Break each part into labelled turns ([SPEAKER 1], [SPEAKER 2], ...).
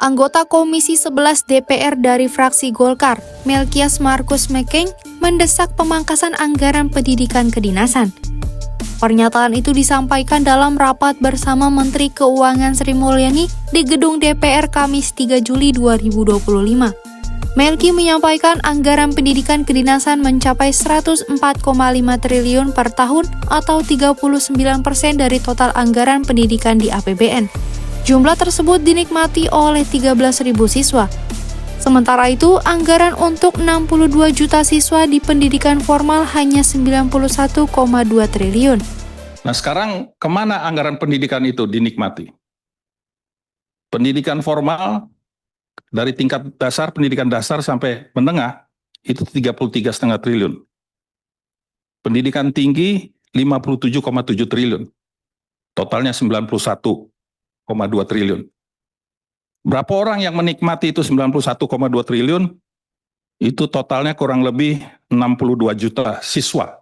[SPEAKER 1] Anggota Komisi 11 DPR dari fraksi Golkar, Melkias Markus Mekeng, mendesak pemangkasan anggaran pendidikan kedinasan. Pernyataan itu disampaikan dalam rapat bersama Menteri Keuangan Sri Mulyani di gedung DPR Kamis 3 Juli 2025. Melki menyampaikan anggaran pendidikan kedinasan mencapai 104,5 triliun per tahun atau 39% dari total anggaran pendidikan di APBN. Jumlah tersebut dinikmati oleh 13.000 siswa. Sementara itu, anggaran untuk 62 juta siswa di pendidikan formal hanya 91,2 triliun.
[SPEAKER 2] Nah, sekarang kemana anggaran pendidikan itu dinikmati? Pendidikan formal dari tingkat dasar, pendidikan dasar sampai menengah, itu 33,5 triliun. Pendidikan tinggi 57,7 triliun. Totalnya 91,2 triliun. Berapa orang yang menikmati itu 91,2 triliun? Itu totalnya kurang lebih 62 juta siswa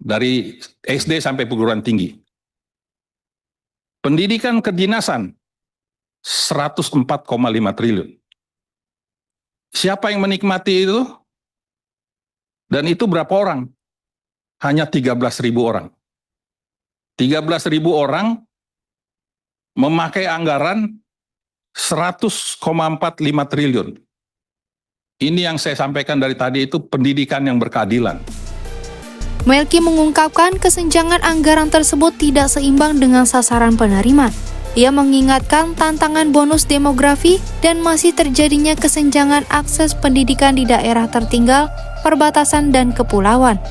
[SPEAKER 2] dari SD sampai perguruan tinggi. Pendidikan kedinasan 104,5 triliun. Siapa yang menikmati itu? Dan itu berapa orang? Hanya 13.000 orang. 13.000 orang memakai anggaran 100,45 triliun. Ini yang saya sampaikan dari tadi, itu pendidikan yang berkeadilan.
[SPEAKER 1] Melki mengungkapkan kesenjangan anggaran tersebut tidak seimbang dengan sasaran penerima. Ia mengingatkan tantangan bonus demografi dan masih terjadinya kesenjangan akses pendidikan di daerah tertinggal, perbatasan, dan kepulauan.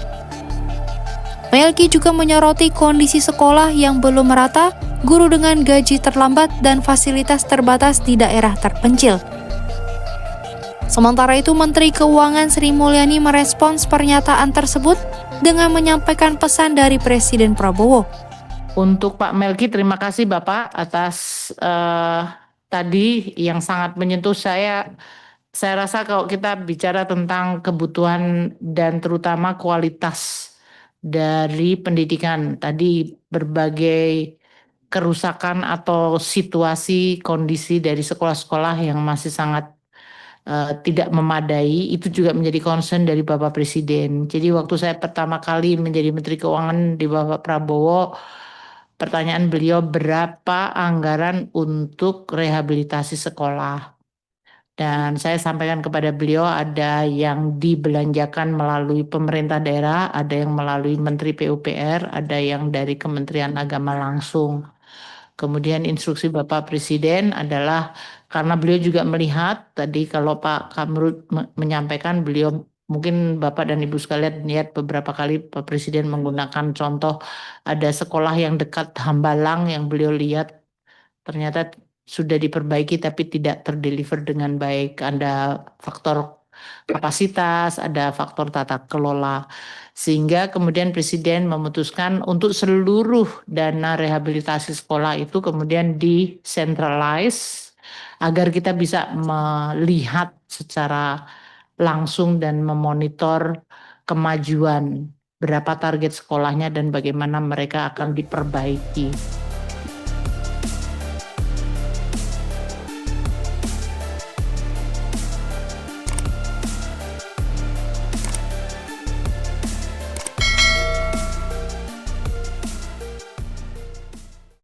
[SPEAKER 1] Melki juga menyoroti kondisi sekolah yang belum merata, guru dengan gaji terlambat, dan fasilitas terbatas di daerah terpencil. Sementara itu, Menteri Keuangan Sri Mulyani merespons pernyataan tersebut dengan menyampaikan pesan dari Presiden Prabowo.
[SPEAKER 3] Untuk Pak Melki, terima kasih Bapak atas tadi yang sangat menyentuh saya. Saya rasa kalau kita bicara tentang kebutuhan dan terutama kualitas dari pendidikan, tadi berbagai kerusakan atau situasi kondisi dari sekolah-sekolah yang masih sangat tidak memadai, itu juga menjadi concern dari Bapak Presiden. Jadi waktu saya pertama kali menjadi Menteri Keuangan di Bapak Prabowo, pertanyaan beliau berapa anggaran untuk rehabilitasi sekolah. Dan saya sampaikan kepada beliau ada yang dibelanjakan melalui pemerintah daerah, ada yang melalui Menteri PUPR, ada yang dari Kementerian Agama langsung. Kemudian instruksi Bapak Presiden adalah karena beliau juga melihat tadi kalau Pak Kamrud menyampaikan, beliau mungkin Bapak dan Ibu sekalian lihat beberapa kali Pak Presiden menggunakan contoh ada sekolah yang dekat Hambalang yang beliau lihat ternyata sudah diperbaiki tapi tidak terdeliver dengan baik. Ada faktor kapasitas, ada faktor tata kelola. Sehingga kemudian Presiden memutuskan untuk seluruh dana rehabilitasi sekolah itu kemudian di-centralize agar kita bisa melihat secara langsung dan memonitor kemajuan berapa target sekolahnya dan bagaimana mereka akan diperbaiki.